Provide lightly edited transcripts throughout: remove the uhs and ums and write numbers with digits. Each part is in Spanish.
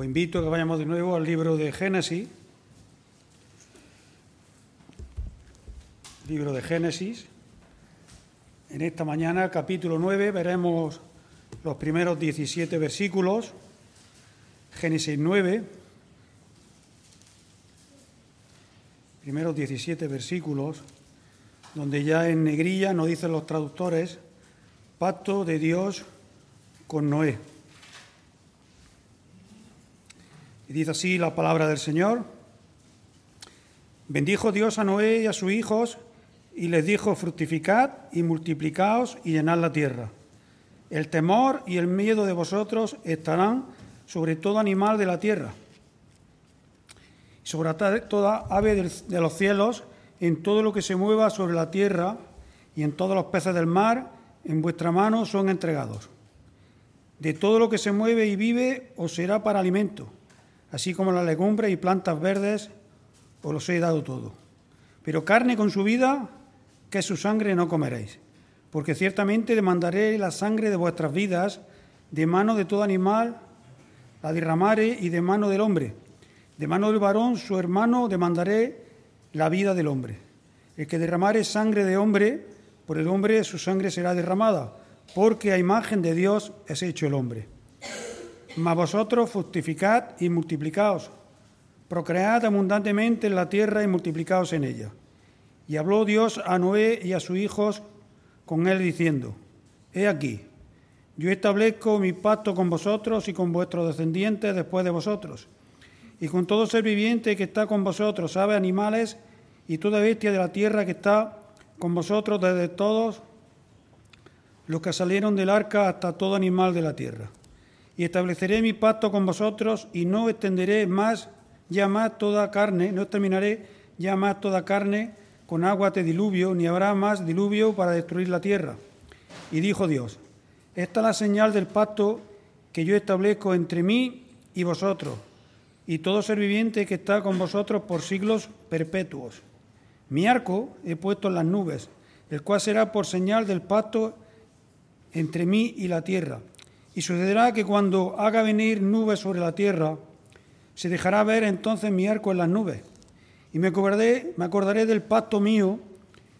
Os invito a que vayamos de nuevo al libro de Génesis. Libro de Génesis. En esta mañana, capítulo 9, veremos los primeros 17 versículos. Génesis 9, primeros 17 versículos, donde ya en negrilla nos dicen los traductores, pacto de Dios con Noé. Y dice así la palabra del Señor. Bendijo Dios a Noé y a sus hijos y les dijo: fructificad y multiplicaos y llenad la tierra. El temor y el miedo de vosotros estarán sobre todo animal de la tierra, y sobre toda ave de los cielos, en todo lo que se mueva sobre la tierra, y en todos los peces del mar, en vuestra mano son entregados. De todo lo que se mueve y vive os será para alimento, así como las legumbres y plantas verdes os los he dado todo. Pero carne con su vida, que es su sangre, no comeréis, porque ciertamente demandaré la sangre de vuestras vidas, de mano de todo animal la derramaré, y de mano del hombre, de mano del varón su hermano demandaré la vida del hombre. El que derramare sangre de hombre, por el hombre su sangre será derramada, porque a imagen de Dios es hecho el hombre. Mas vosotros fructificad y multiplicaos, procread abundantemente en la tierra y multiplicaos en ella. Y habló Dios a Noé y a sus hijos con él diciendo: He aquí, yo establezco mi pacto con vosotros y con vuestros descendientes después de vosotros, y con todo ser viviente que está con vosotros, aves, animales, y toda bestia de la tierra que está con vosotros, desde todos los que salieron del arca hasta todo animal de la tierra. Y estableceré mi pacto con vosotros, y no extenderé ya más toda carne, no exterminaré ya más toda carne con aguas de diluvio, ni habrá más diluvio para destruir la tierra. Y dijo Dios: Esta es la señal del pacto que yo establezco entre mí y vosotros, y todo ser viviente que está con vosotros por siglos perpetuos. Mi arco he puesto en las nubes, el cual será por señal del pacto entre mí y la tierra. Y sucederá que cuando haga venir nubes sobre la tierra, se dejará ver entonces mi arco en las nubes. Y me acordaré del pacto mío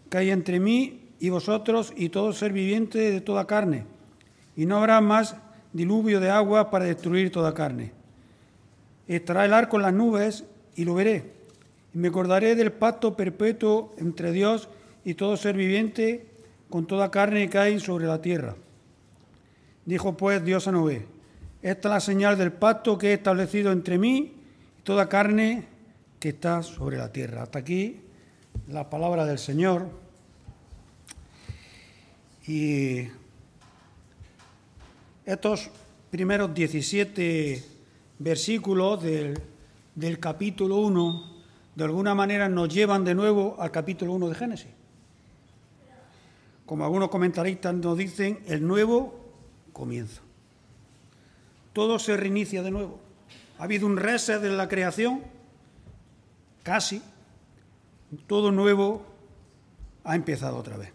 que hay entre mí y vosotros y todo ser viviente de toda carne. Y no habrá más diluvio de agua para destruir toda carne. Estará el arco en las nubes y lo veré. Y me acordaré del pacto perpetuo entre Dios y todo ser viviente con toda carne que hay sobre la tierra. Dijo pues Dios a Noé: Esta es la señal del pacto que he establecido entre mí y toda carne que está sobre la tierra. Hasta aquí la palabra del Señor. Y estos primeros 17 versículos del capítulo 1, de alguna manera nos llevan de nuevo al capítulo 1 de Génesis. Como algunos comentaristas nos dicen, el nuevo comienzo. Todo se reinicia de nuevo. Ha habido un reset de la creación, casi. Todo nuevo ha empezado otra vez.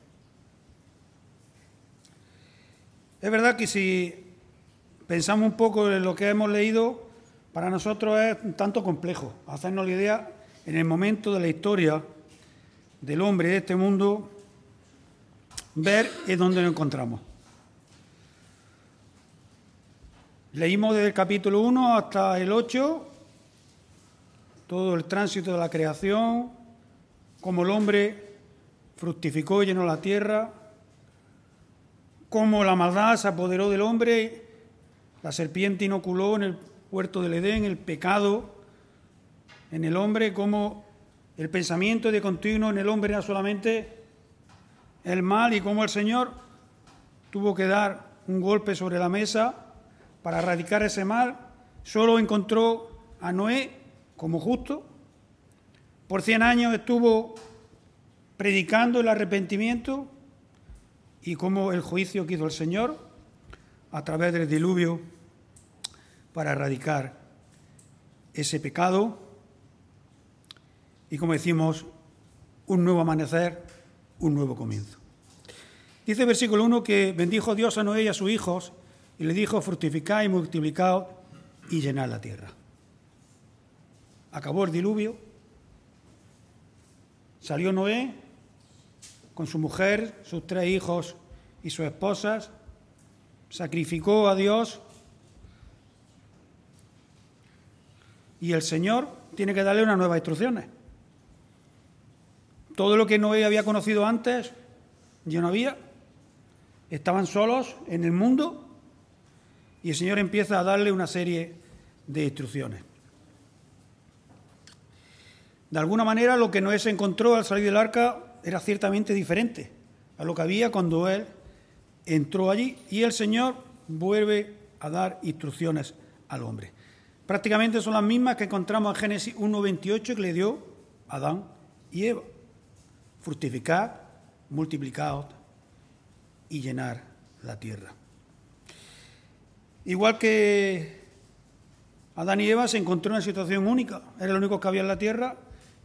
Es verdad que si pensamos un poco en lo que hemos leído, para nosotros es un tanto complejo hacernos la idea en el momento de la historia del hombre de este mundo, ver en dónde nos encontramos. Leímos desde el capítulo 1 hasta el 8 todo el tránsito de la creación, cómo el hombre fructificó y llenó la tierra, cómo la maldad se apoderó del hombre, la serpiente inoculó en el huerto del Edén el pecado en el hombre, cómo el pensamiento de continuo en el hombre era solamente el mal, y cómo el Señor tuvo que dar un golpe sobre la mesa para erradicar ese mal. Solo encontró a Noé como justo. Por 100 años estuvo predicando el arrepentimiento y cómo el juicio que hizo el Señor a través del diluvio para erradicar ese pecado. Y como decimos, un nuevo amanecer, un nuevo comienzo. Dice el versículo 1 que bendijo Dios a Noé y a sus hijos y le dijo: fructificad y multiplicaos y llenar la tierra. Acabó el diluvio, salió Noé con su mujer, sus 3 hijos y sus esposas, sacrificó a Dios y el Señor tiene que darle unas nuevas instrucciones. Todo lo que Noé había conocido antes ya no había, estaban solos en el mundo y el Señor empieza a darle una serie de instrucciones. De alguna manera, lo que Noé se encontró al salir del arca era ciertamente diferente a lo que había cuando él entró allí, y el Señor vuelve a dar instrucciones al hombre. Prácticamente son las mismas que encontramos en Génesis 1:28 que le dio a Adán y Eva. Fructificad, multiplicaos y llenar la tierra. Igual que Adán y Eva se encontró en una situación única, era lo único que había en la tierra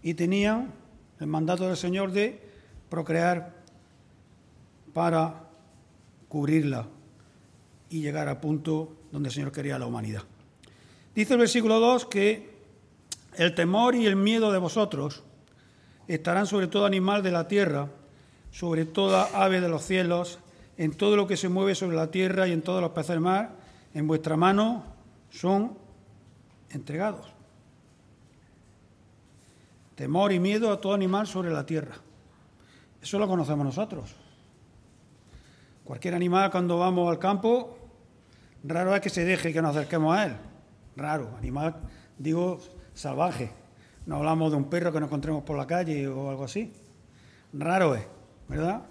y tenían el mandato del Señor de procrear para cubrirla y llegar al punto donde el Señor quería a la humanidad. Dice el versículo 2 que el temor y el miedo de vosotros estarán sobre todo animal de la tierra, sobre toda ave de los cielos, en todo lo que se mueve sobre la tierra y en todos los peces del mar, en vuestra mano son entregados. Temor y miedo a todo animal sobre la tierra. Eso lo conocemos nosotros. Cualquier animal, cuando vamos al campo, raro es que se deje que nos acerquemos a él. Raro, animal, digo, salvaje. No hablamos de un perro que nos encontremos por la calle o algo así. Raro es, ¿verdad?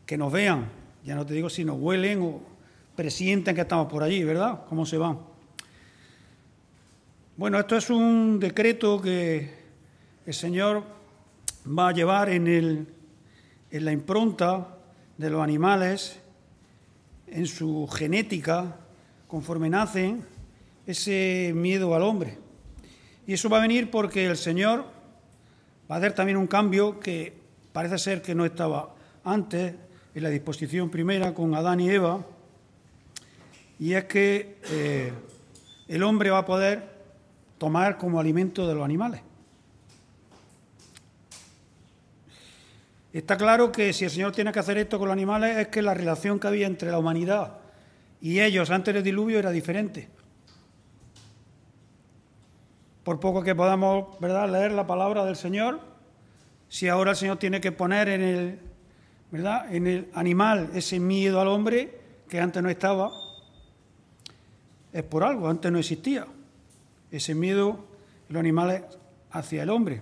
Que nos vean, ya no te digo si nos huelen o presienten que estamos por allí, ¿verdad? ¿Cómo se van? Bueno, esto es un decreto que el Señor va a llevar en la impronta de los animales, en su genética, conforme nacen, ese miedo al hombre. Y eso va a venir porque el Señor va a hacer también un cambio que parece ser que no estaba antes en la disposición primera con Adán y Eva, y es que el hombre va a poder tomar como alimento de los animales. Está claro que si el Señor tiene que hacer esto con los animales es que la relación que había entre la humanidad y ellos antes del diluvio era diferente. Por poco que podamos, ¿verdad?, leer la palabra del Señor, si ahora el Señor tiene que poner en el animal ese miedo al hombre que antes no estaba, es por algo, antes no existía ese miedo de los animales hacia el hombre.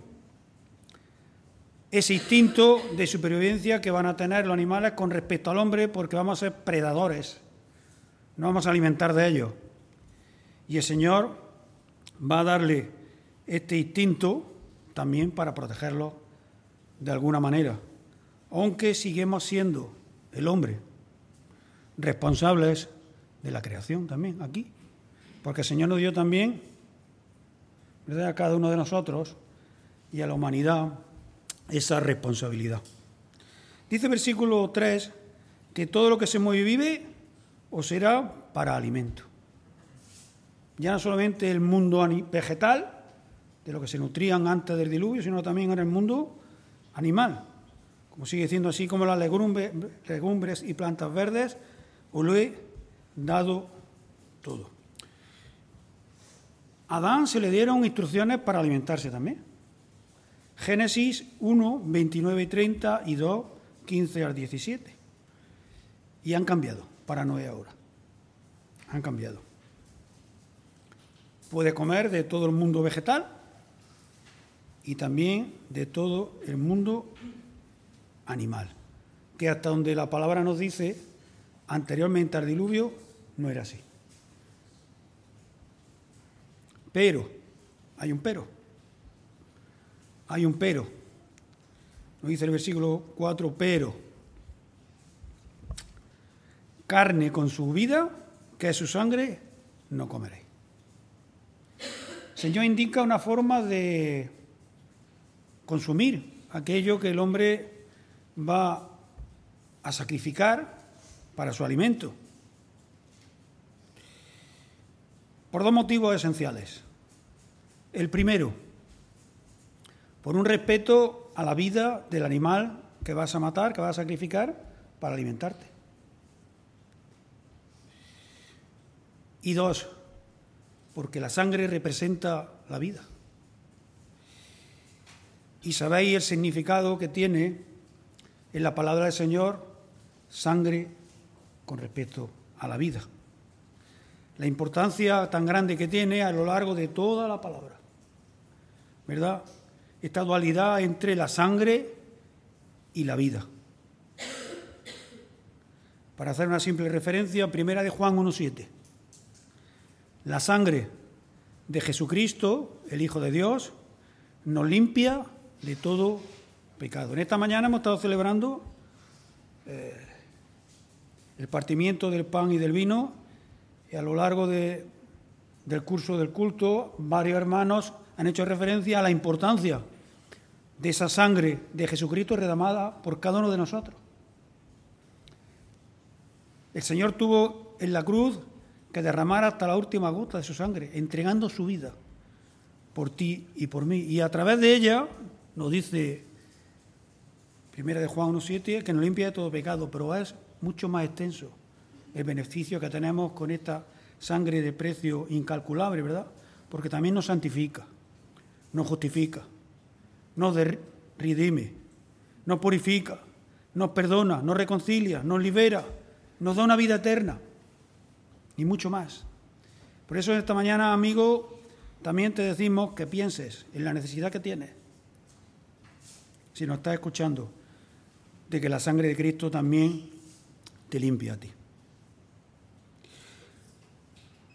Ese instinto de supervivencia que van a tener los animales con respecto al hombre, porque vamos a ser predadores, no vamos a alimentar de ellos. Y el Señor va a darle este instinto también para protegerlos de alguna manera, aunque seguimos siendo el hombre responsables de la creación también aquí, porque el Señor nos dio también, ¿verdad?, a cada uno de nosotros y a la humanidad esa responsabilidad. Dice el versículo 3 que todo lo que se mueve y vive os será para alimento. Ya no solamente el mundo vegetal, de lo que se nutrían antes del diluvio, sino también en el mundo animal. Como sigue diciendo, así como las legumbres y plantas verdes, os lo he dado todo. A Adán se le dieron instrucciones para alimentarse también. Génesis 1, 29 y 30 y 2, 15 al 17. Y han cambiado para Noé ahora. Han cambiado. Puede comer de todo el mundo vegetal y también de todo el mundo animal, que hasta donde la palabra nos dice, anteriormente al diluvio, no era así. Pero, hay un pero. Hay un pero. Nos dice el versículo 4, pero carne con su vida, que es su sangre, no comeréis. El Señor indica una forma de consumir aquello que el hombre va a sacrificar para su alimento. por dos motivos esenciales. El primero, por un respeto a la vida del animal que vas a matar, que vas a sacrificar para alimentarte. Y dos, porque la sangre representa la vida. Y sabéis el significado que tiene en la palabra del Señor, sangre con respecto a la vida. La importancia tan grande que tiene a lo largo de toda la palabra, ¿verdad? Esta dualidad entre la sangre y la vida. Para hacer una simple referencia, primera de Juan 1:7. La sangre de Jesucristo, el Hijo de Dios, nos limpia de todo pecado. En esta mañana hemos estado celebrando el partimiento del pan y del vino, y a lo largo del curso del culto, varios hermanos han hecho referencia a la importancia de esa sangre de Jesucristo derramada por cada uno de nosotros. El Señor tuvo en la cruz que derramar hasta la última gota de su sangre, entregando su vida por ti y por mí. Y a través de ella, nos dice primera de Juan 1:7, que nos limpia de todo pecado, pero es mucho más extenso el beneficio que tenemos con esta sangre de precio incalculable, ¿verdad? Porque también nos santifica, nos justifica, nos redime, nos purifica, nos perdona, nos reconcilia, nos libera, nos da una vida eterna y mucho más. Por eso esta mañana, amigo, también te decimos que pienses en la necesidad que tienes, si nos estás escuchando, de que la sangre de Cristo también te limpia a ti.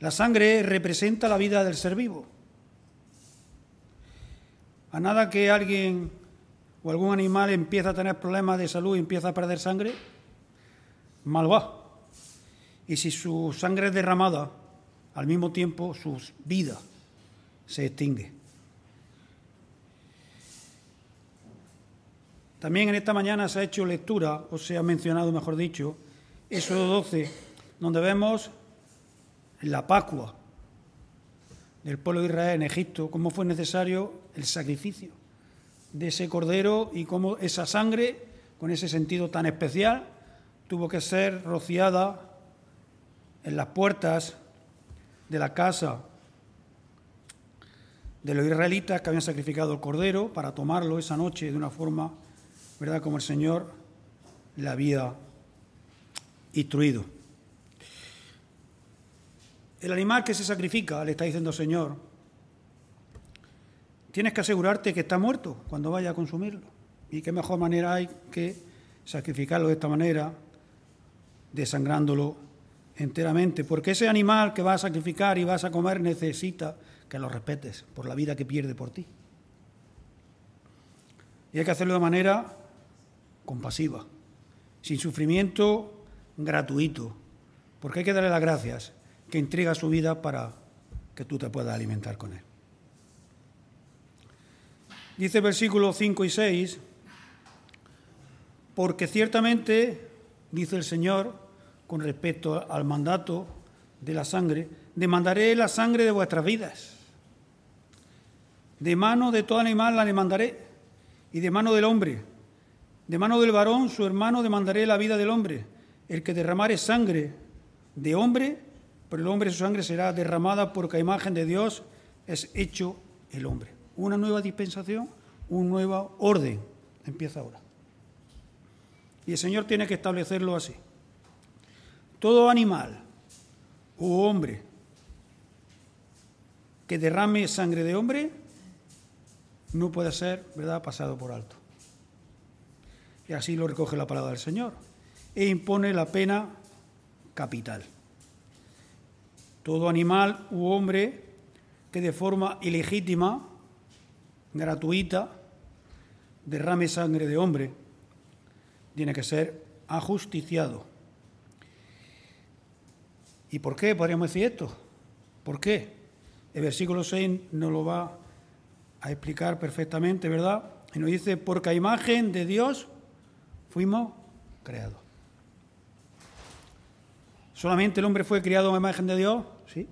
La sangre representa la vida del ser vivo. A nada que alguien o algún animal empieza a tener problemas de salud y empieza a perder sangre, mal va. Y si su sangre es derramada, al mismo tiempo su vida se extingue. También en esta mañana se ha hecho lectura, o se ha mencionado, mejor dicho, Éxodo 12, donde vemos la Pascua del pueblo de Israel en Egipto, cómo fue necesario el sacrificio de ese cordero y cómo esa sangre, con ese sentido tan especial, tuvo que ser rociada en las puertas de la casa de los israelitas que habían sacrificado el cordero para tomarlo esa noche de una forma, ¿verdad?, como el Señor le había instruido. El animal que se sacrifica, le está diciendo el Señor, tienes que asegurarte que está muerto cuando vaya a consumirlo. Y qué mejor manera hay que sacrificarlo de esta manera, desangrándolo enteramente. Porque ese animal que vas a sacrificar y vas a comer necesita que lo respetes por la vida que pierde por ti. Y hay que hacerlo de manera compasiva, sin sufrimiento, gratuito, porque hay que darle las gracias que entrega su vida para que tú te puedas alimentar con él. Dice versículos 5 y 6, porque ciertamente, dice el Señor, con respecto al mandato de la sangre, demandaré la sangre de vuestras vidas. De mano de todo animal la demandaré, y de mano del hombre, de mano del varón, su hermano, demandaré la vida del hombre. El que derramare sangre de hombre, por el hombre su sangre será derramada, porque a imagen de Dios es hecho el hombre. Una nueva dispensación, un nuevo orden empieza ahora. Y el Señor tiene que establecerlo así. Todo animal u hombre que derrame sangre de hombre no puede ser, ¿verdad?, pasado por alto. Y así lo recoge la palabra del Señor. E impone la pena capital. Todo animal u hombre que de forma ilegítima, gratuita, derrame sangre de hombre, tiene que ser ajusticiado. ¿Y por qué podríamos decir esto? ¿Por qué? El versículo 6 nos lo va a explicar perfectamente, ¿verdad? Y nos dice, porque a imagen de Dios fuimos creados. ¿Solamente el hombre fue criado a imagen de Dios? Sí.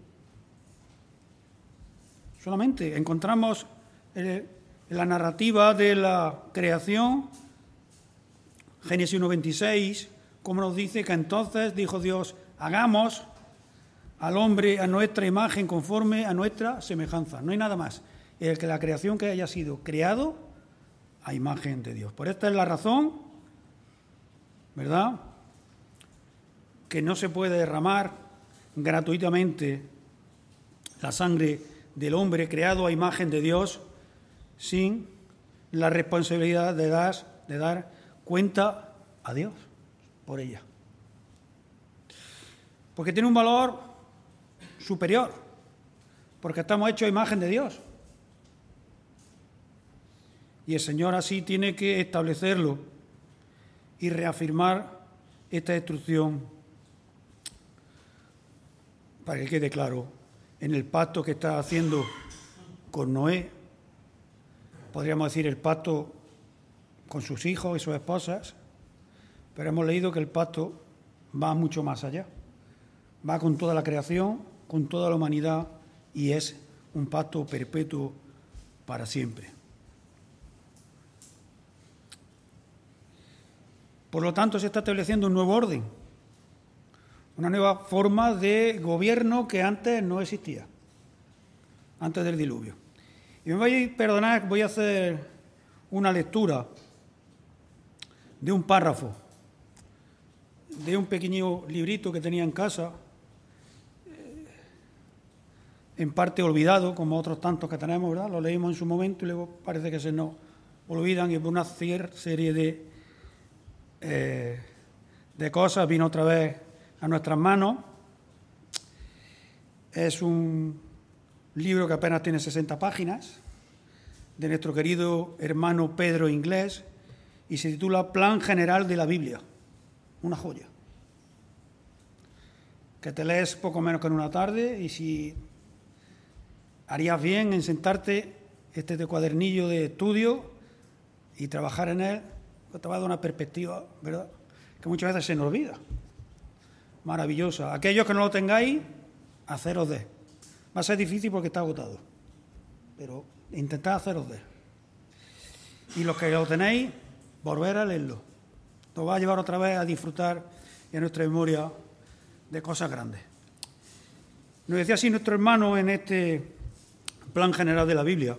solamente. Encontramos en la narrativa de la creación, Génesis 1:26, como nos dice que entonces dijo Dios, hagamos al hombre a nuestra imagen conforme a nuestra semejanza. No hay nada más. El que la creación que haya sido creado a imagen de Dios. Por esta es la razón, ¿verdad?, que no se puede derramar gratuitamente la sangre del hombre creado a imagen de Dios sin la responsabilidad de dar cuenta a Dios por ella. Porque tiene un valor superior, porque estamos hechos a imagen de Dios. Y el Señor así tiene que establecerlo y reafirmar esta instrucción para que quede claro en el pacto que está haciendo con Noé, podríamos decir el pacto con sus hijos y sus esposas, pero hemos leído que el pacto va mucho más allá, va con toda la creación, con toda la humanidad y es un pacto perpetuo para siempre. Por lo tanto, se está estableciendo un nuevo orden, una nueva forma de gobierno que antes no existía, antes del diluvio. Y me vais a perdonar, voy a hacer una lectura de un párrafo, de un pequeño librito que tenía en casa, en parte olvidado, como otros tantos que tenemos, ¿verdad? Lo leímos en su momento y luego parece que se nos olvidan y por una serie de cosas vino otra vez a nuestras manos. Es un libro que apenas tiene 60 páginas, de nuestro querido hermano Pedro Inglés, y se titula Plan General de la Biblia. Una joya, que te lees poco menos que en una tarde, y si harías bien en sentarte este cuadernillo de estudio y trabajar en él, que te va a dar una perspectiva, ¿verdad?, que muchas veces se nos olvida. Maravillosa. Aquellos que no lo tengáis, haceros de. Va a ser difícil porque está agotado, pero intentad haceros de. Y los que lo tenéis, volver a leerlo. Nos va a llevar otra vez a disfrutar en nuestra memoria de cosas grandes. Nos decía así nuestro hermano en este plan general de la Biblia,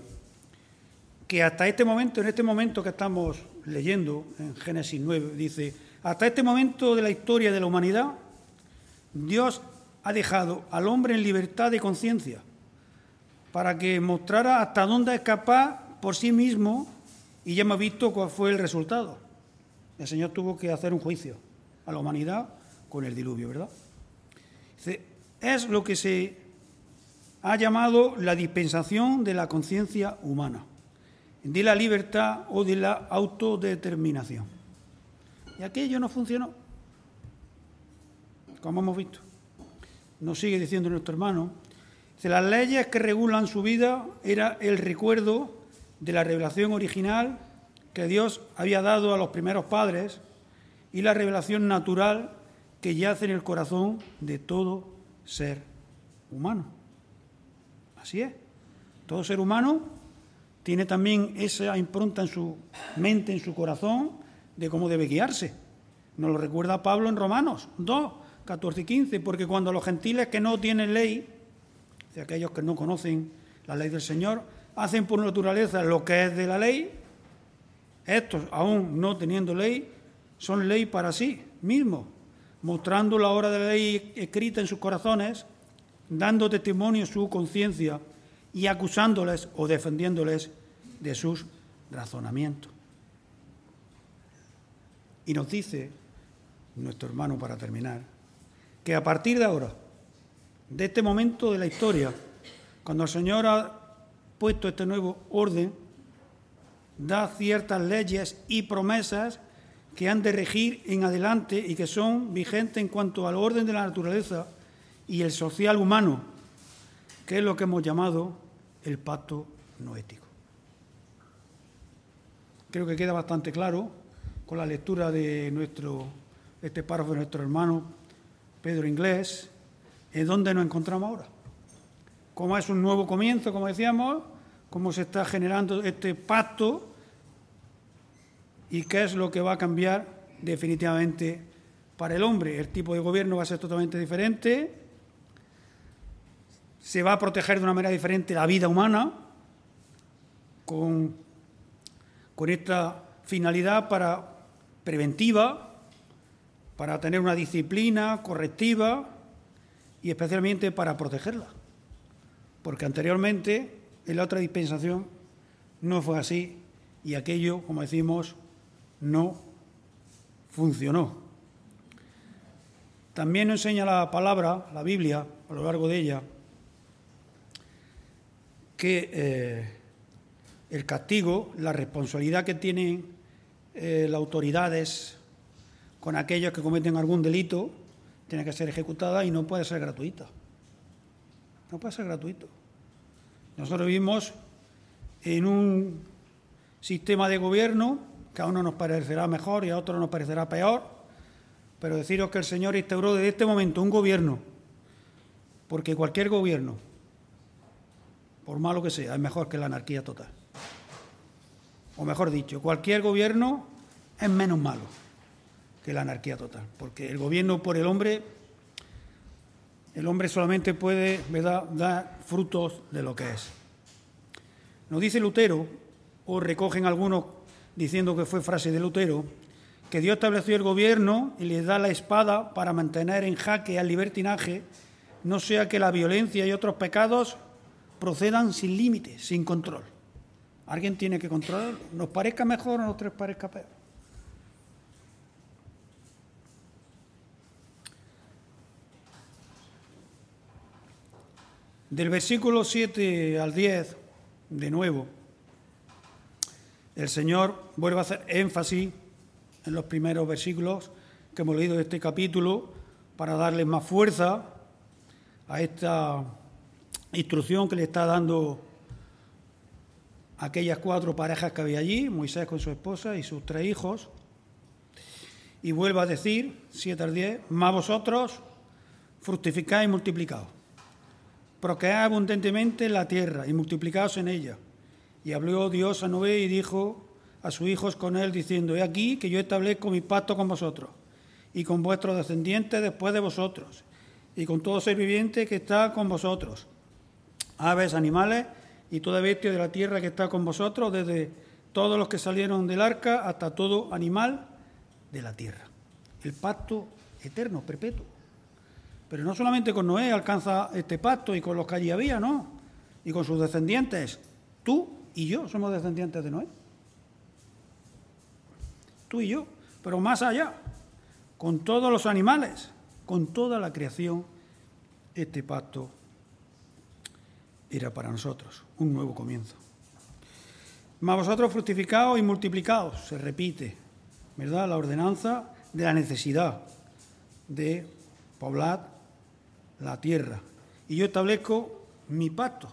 que hasta este momento, en este momento que estamos leyendo, en Génesis 9, dice, hasta este momento de la historia de la humanidad, Dios ha dejado al hombre en libertad de conciencia para que mostrara hasta dónde es capaz por sí mismo, y ya hemos visto cuál fue el resultado. El Señor tuvo que hacer un juicio a la humanidad con el diluvio, ¿verdad? Dice, es lo que se ha llamado la dispensación de la conciencia humana, de la libertad o de la autodeterminación. Y aquello no funcionó, como hemos visto. Nos sigue diciendo nuestro hermano, dice, las leyes que regulan su vida era el recuerdo de la revelación original que Dios había dado a los primeros padres y la revelación natural que yace en el corazón de todo ser humano. Así es. Todo ser humano tiene también esa impronta en su mente, en su corazón, de cómo debe guiarse. Nos lo recuerda Pablo en Romanos 2, 14 y 15, porque cuando los gentiles que no tienen ley, de aquellos que no conocen la ley del Señor, hacen por naturaleza lo que es de la ley, estos, aún no teniendo ley, son ley para sí mismos, mostrando la obra de la ley escrita en sus corazones, dando testimonio en su conciencia y acusándoles o defendiéndoles de sus razonamientos. Y nos dice nuestro hermano, para terminar, que a partir de ahora, de este momento de la historia, cuando el Señor ha puesto este nuevo orden, da ciertas leyes y promesas que han de regir en adelante y que son vigentes en cuanto al orden de la naturaleza y el social humano, que es lo que hemos llamado el pacto noético. Creo que queda bastante claro con la lectura de este párrafo de nuestro hermano Pedro Inglés, en donde nos encontramos ahora. cómo es un nuevo comienzo, como decíamos, cómo se está generando este pacto y qué es lo que va a cambiar definitivamente para el hombre. El tipo de gobierno va a ser totalmente diferente, se va a proteger de una manera diferente la vida humana con esta finalidad preventiva, para tener una disciplina correctiva y especialmente para protegerla. Porque anteriormente, en la otra dispensación, no fue así y aquello, como decimos, no funcionó. También nos enseña la palabra, la Biblia, a lo largo de ella, que el castigo, la responsabilidad que tienen las autoridades con aquellos que cometen algún delito, tiene que ser ejecutada y no puede ser gratuita. No puede ser gratuito. Nosotros vivimos en un sistema de gobierno que a uno nos parecerá mejor y a otro nos parecerá peor, pero deciros que el Señor instauró desde este momento un gobierno, porque cualquier gobierno, por malo que sea, es mejor que la anarquía total. O mejor dicho, cualquier gobierno es menos malo que la anarquía total, porque el gobierno por el hombre solamente puede, ¿verdad?, dar frutos de lo que es. Nos dice Lutero, o recogen algunos diciendo que fue frase de Lutero, que Dios estableció el gobierno y le da la espada para mantener en jaque al libertinaje, no sea que la violencia y otros pecados procedan sin límites, sin control. Alguien tiene que controlarlo, nos parezca mejor o nos parezca peor. Del versículo 7 al 10, de nuevo, el Señor vuelve a hacer énfasis en los primeros versículos que hemos leído de este capítulo para darle más fuerza a esta instrucción que le está dando a aquellas 4 parejas que había allí, Moisés con su esposa y sus 3 hijos, y vuelve a decir, 7 al 10, mas vosotros fructificad y multiplicaos, procread abundantemente en la tierra y multiplicaos en ella. Y habló Dios a Noé y dijo a sus hijos con él, diciendo, he aquí que yo establezco mi pacto con vosotros y con vuestros descendientes después de vosotros, y con todo ser viviente que está con vosotros, aves, animales y toda bestia de la tierra que está con vosotros, desde todos los que salieron del arca hasta todo animal de la tierra. El pacto eterno, perpetuo. Pero no solamente con Noé alcanza este pacto y con los que allí había, no, y con sus descendientes. Tú y yo somos descendientes de Noé. Tú y yo, pero más allá, con todos los animales, con toda la creación, este pacto era para nosotros un nuevo comienzo. Mas vosotros fructificaos y multiplicaos, se repite, ¿verdad?, la ordenanza de la necesidad de poblar la tierra. Y yo establezco mi pacto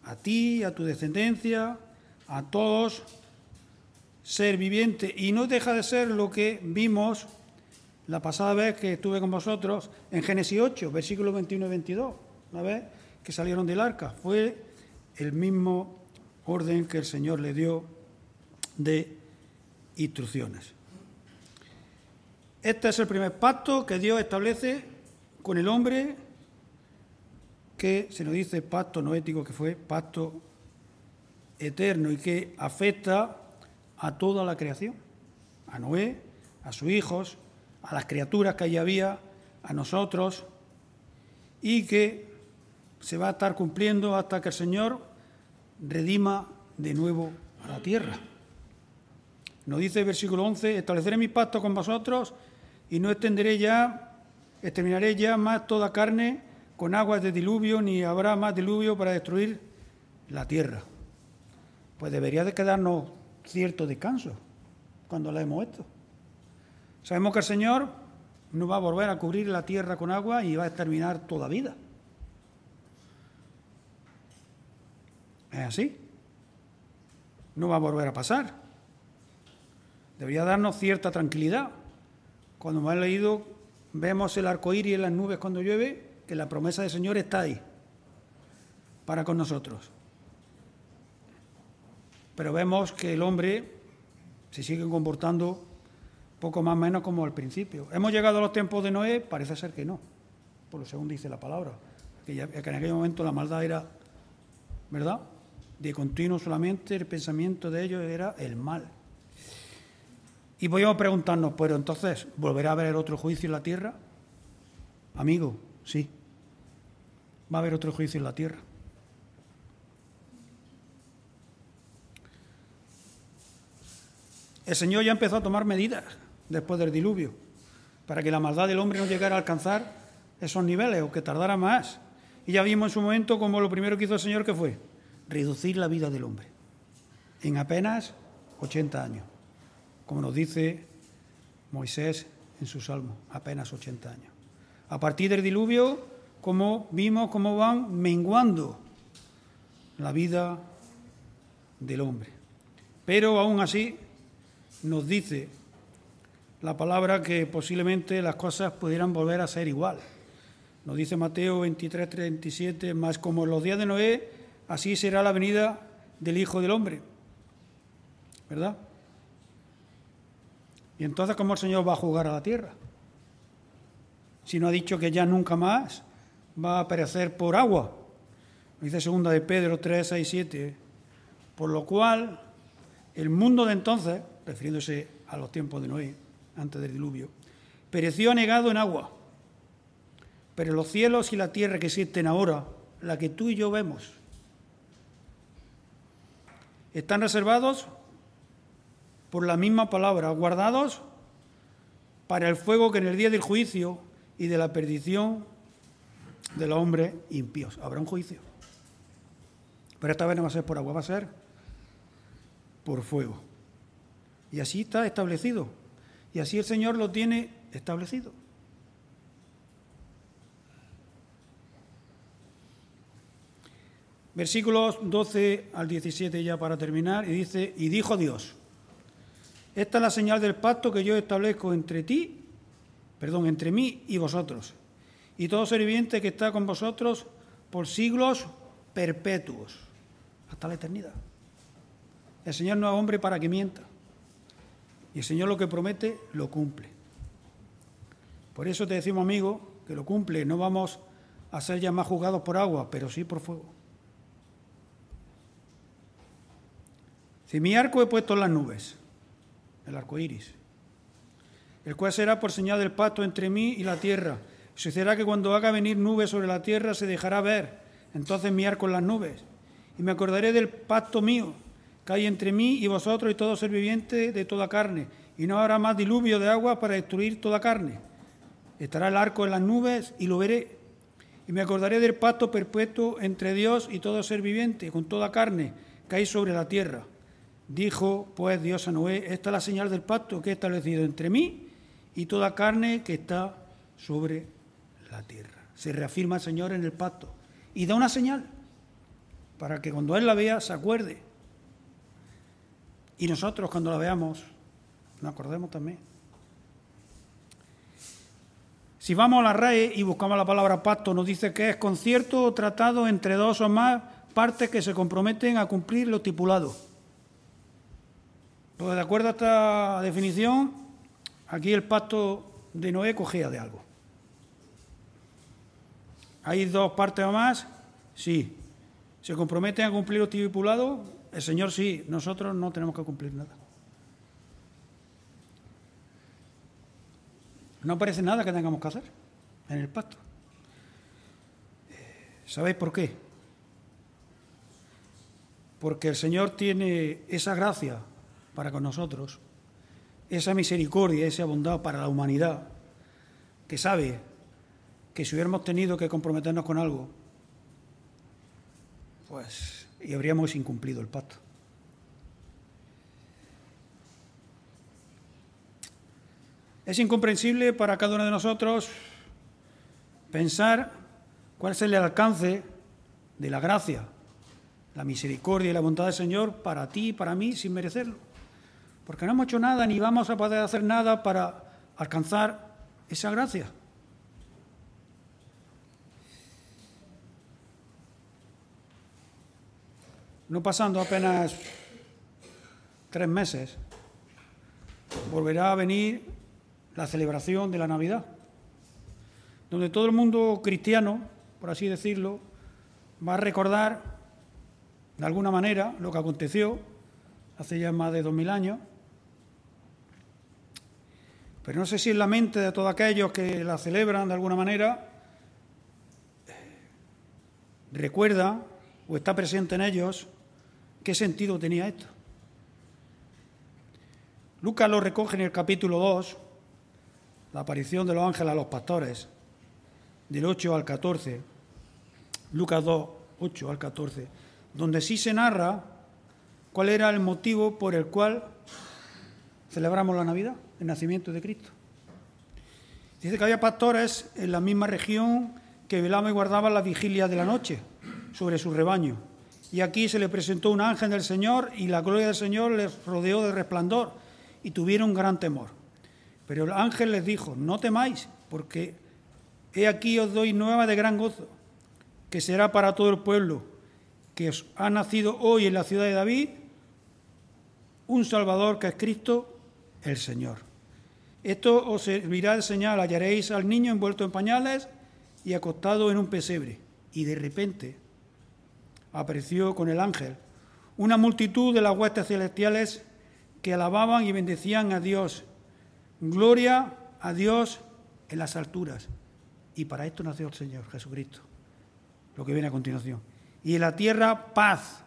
a ti, a tu descendencia, a todos, ser viviente. Y no deja de ser lo que vimos la pasada vez que estuve con vosotros en Génesis 8, versículos 21 y 22, una vez que salieron del arca. Fue el mismo orden que el Señor le dio de instrucciones. Este es el primer pacto que Dios establece con el hombre, que se nos dice pacto noético, que fue pacto eterno y que afecta a toda la creación, a Noé, a sus hijos, a las criaturas que allí había, a nosotros, y que se va a estar cumpliendo hasta que el Señor redima de nuevo a la tierra. Nos dice el versículo 11, estableceré mi pacto con vosotros y no exterminaré ya más toda carne con aguas de diluvio, ni habrá más diluvio para destruir la tierra. Pues debería de quedarnos cierto descanso cuando leemos esto. Sabemos que el Señor no va a volver a cubrir la tierra con agua y va a exterminar toda vida. ¿Es así? No va a volver a pasar. Debería darnos cierta tranquilidad. Cuando hemos leído, vemos el arco iris en las nubes cuando llueve, que la promesa del Señor está ahí. para con nosotros. Pero vemos que el hombre se sigue comportando poco más o menos como al principio. ¿Hemos llegado a los tiempos de Noé? Parece ser que no, por lo según dice la palabra. Que en aquel momento la maldad era, ¿verdad?, de continuo, solamente el pensamiento de ellos era el mal. Y podemos preguntarnos, pero entonces, ¿volverá a haber otro juicio en la tierra? Amigo, sí, va a haber otro juicio en la tierra. El Señor ya empezó a tomar medidas después del diluvio para que la maldad del hombre no llegara a alcanzar esos niveles o que tardara más. Y ya vimos en su momento como lo primero que hizo el Señor, ¿qué fue? Reducir la vida del hombre en apenas 80 años. Como nos dice Moisés en su Salmo, apenas 80 años. A partir del diluvio, como vimos cómo van menguando la vida del hombre. Pero aún así nos dice la palabra que posiblemente las cosas pudieran volver a ser igual. Nos dice Mateo 23, 37, más como en los días de Noé, así será la venida del Hijo del Hombre. ¿Verdad? Y entonces, ¿cómo el Señor va a juzgar a la tierra? Si no ha dicho que ya nunca más va a perecer por agua. Nos dice 2 de Pedro 3, 6, 7. Por lo cual, el mundo de entonces, refiriéndose a los tiempos de Noé, antes del diluvio, pereció anegado en agua. Pero los cielos y la tierra que existen ahora, la que tú y yo vemos, están reservados por la misma palabra, guardados para el fuego que en el día del juicio y de la perdición de los hombres impíos. Habrá un juicio. Pero esta vez no va a ser por agua, va a ser por fuego. Y así está establecido. Y así el Señor lo tiene establecido. Versículos 12 al 17 ya para terminar, y dice, y dijo Dios, esta es la señal del pacto que yo establezco entre mí y vosotros, y todo ser viviente que está con vosotros por siglos perpetuos, hasta la eternidad. El Señor no es hombre para que mienta, y el Señor lo que promete, lo cumple. Por eso te decimos, amigo, que lo cumple. No vamos a ser ya más juzgados por agua, pero sí por fuego. Si mi arco he puesto en las nubes, el arco iris, el cual será por señal del pacto entre mí y la tierra. Sucederá que cuando haga venir nubes sobre la tierra se dejará ver, entonces mi arco en las nubes. Y me acordaré del pacto mío, que hay entre mí y vosotros y todo ser viviente de toda carne. Y no habrá más diluvio de agua para destruir toda carne. Estará el arco en las nubes y lo veré. Y me acordaré del pacto perpetuo entre Dios y todo ser viviente, con toda carne que hay sobre la tierra. Dijo pues Dios a Noé, esta es la señal del pacto que he establecido entre mí y toda carne que está sobre la tierra. Se reafirma el Señor en el pacto y da una señal para que cuando Él la vea se acuerde. Y nosotros cuando la veamos nos acordemos también. Si vamos a la RAE y buscamos la palabra pacto, nos dice que es concierto o tratado entre dos o más partes que se comprometen a cumplir lo estipulado. Pues de acuerdo a esta definición, aquí el pacto de Noé cogía de algo. ¿Hay dos partes o más? Sí. ¿Se comprometen a cumplir lo estipulado? El Señor sí, nosotros no tenemos que cumplir nada. No aparece nada que tengamos que hacer en el pacto. ¿Sabéis por qué? Porque el Señor tiene esa gracia para con nosotros, esa misericordia, esa bondad para la humanidad, que sabe que si hubiéramos tenido que comprometernos con algo, pues y habríamos incumplido el pacto. Es incomprensible para cada uno de nosotros pensar cuál es el alcance de la gracia, la misericordia y la bondad del Señor para ti y para mí sin merecerlo. Porque no hemos hecho nada ni vamos a poder hacer nada para alcanzar esa gracia. no pasando apenas 3 meses, volverá a venir la celebración de la Navidad, donde todo el mundo cristiano, por así decirlo, va a recordar de alguna manera lo que aconteció hace ya más de 2000 años, pero no sé si en la mente de todos aquellos que la celebran de alguna manera recuerda o está presente en ellos qué sentido tenía esto. Lucas lo recoge en el capítulo 2, la aparición de los ángeles a los pastores, del 8 al 14, Lucas 2, 8 al 14, donde sí se narra cuál era el motivo por el cual celebramos la Navidad, el nacimiento de Cristo. Dice que había pastores en la misma región que velaban y guardaban la vigilia de la noche sobre su rebaño. Y aquí se le presentó un ángel del Señor y la gloria del Señor les rodeó de resplandor y tuvieron gran temor. Pero el ángel les dijo: no temáis, porque he aquí os doy nueva de gran gozo, que será para todo el pueblo, que os ha nacido hoy en la ciudad de David un Salvador, que es Cristo el Señor. Esto os servirá de señal: hallaréis al niño envuelto en pañales y acostado en un pesebre. Y de repente apareció con el ángel una multitud de las huestes celestiales que alababan y bendecían a Dios. Gloria a Dios en las alturas. Y para esto nació el Señor Jesucristo, lo que viene a continuación. Y en la tierra paz,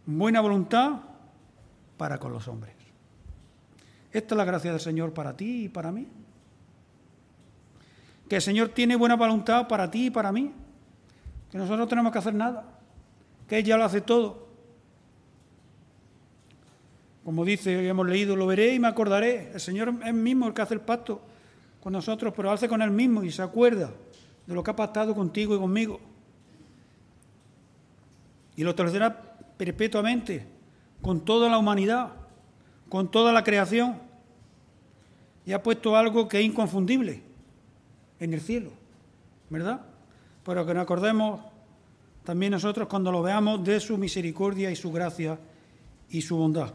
buena voluntad para con los hombres. Esta es la gracia del Señor para ti y para mí. Que el Señor tiene buena voluntad para ti y para mí. Que nosotros no tenemos que hacer nada. Que Él ya lo hace todo. Como dice, hemos leído, lo veré y me acordaré. El Señor es mismo el que hace el pacto con nosotros, pero lo hace con Él mismo y se acuerda de lo que ha pactado contigo y conmigo. Y lo establecerá perpetuamente con toda la humanidad, con toda la creación. Y ha puesto algo que es inconfundible en el cielo, ¿verdad? Pero que nos acordemos también nosotros cuando lo veamos de su misericordia y su gracia y su bondad.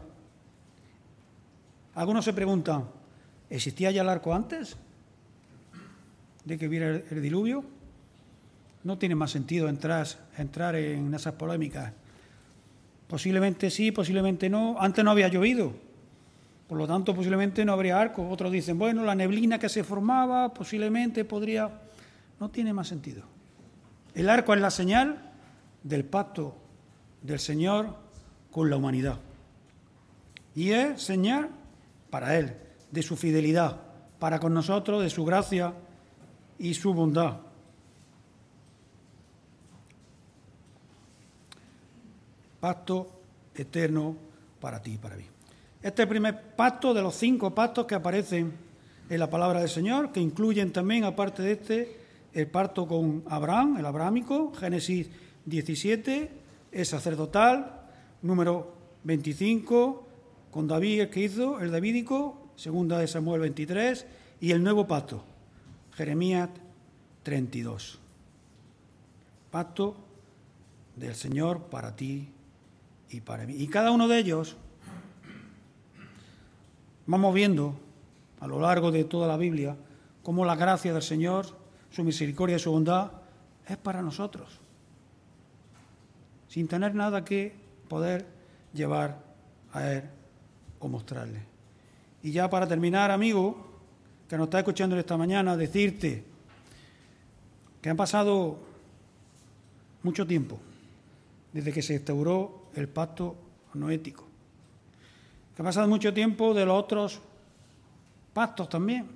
Algunos se preguntan, ¿existía ya el arco antes de que hubiera el diluvio? No tiene más sentido entrar en esas polémicas. Posiblemente sí, posiblemente no. Antes no había llovido, por lo tanto posiblemente no habría arco. Otros dicen, bueno, la neblina que se formaba posiblemente podría... No tiene más sentido. El arco es la señal del pacto del Señor con la humanidad. Y es señal para Él, de su fidelidad, para con nosotros, de su gracia y su bondad. Pacto eterno para ti y para mí. Este es el primer pacto de los 5 pactos que aparecen en la palabra del Señor, que incluyen también, aparte de este, el pacto con Abraham, el abrahámico, Génesis 17, el sacerdotal, número 25, con David, el que hizo, el davídico, segunda de Samuel 23, y el nuevo pacto, Jeremías 32. Pacto del Señor para ti y para mí. Y cada uno de ellos vamos viendo a lo largo de toda la Biblia cómo la gracia del Señor, su misericordia y su bondad es para nosotros, sin tener nada que poder llevar a Él o mostrarle. Y ya para terminar, amigo, que nos está escuchando esta mañana, decirte que han pasado mucho tiempo desde que se instauró el pacto noético, que ha pasado mucho tiempo de los otros pactos también,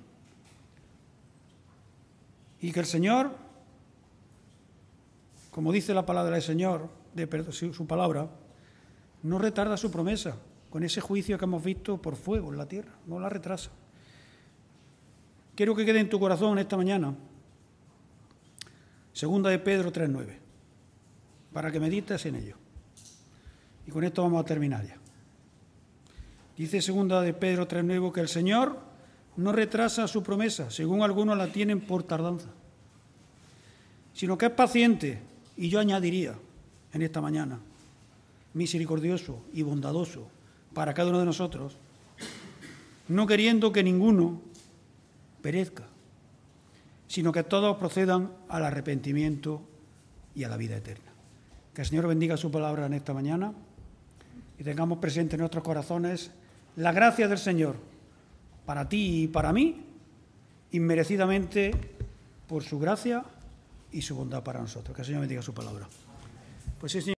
y que el Señor, como dice la palabra del Señor, su palabra, no retarda su promesa. Con ese juicio que hemos visto por fuego en la tierra, no la retrasa. Quiero que quede en tu corazón esta mañana, segunda de Pedro 3:9, para que medites en ello. Y con esto vamos a terminar ya. Dice segunda de Pedro 3:9 que el Señor no retrasa su promesa, según algunos la tienen por tardanza, sino que es paciente, y yo añadiría en esta mañana, misericordioso y bondadoso para cada uno de nosotros, no queriendo que ninguno perezca, sino que todos procedan al arrepentimiento y a la vida eterna. Que el Señor bendiga su palabra en esta mañana y tengamos presente en nuestros corazones la gracia del Señor para ti y para mí, inmerecidamente por su gracia y su bondad para nosotros. Que el Señor bendiga su palabra. Pues sí, Señor.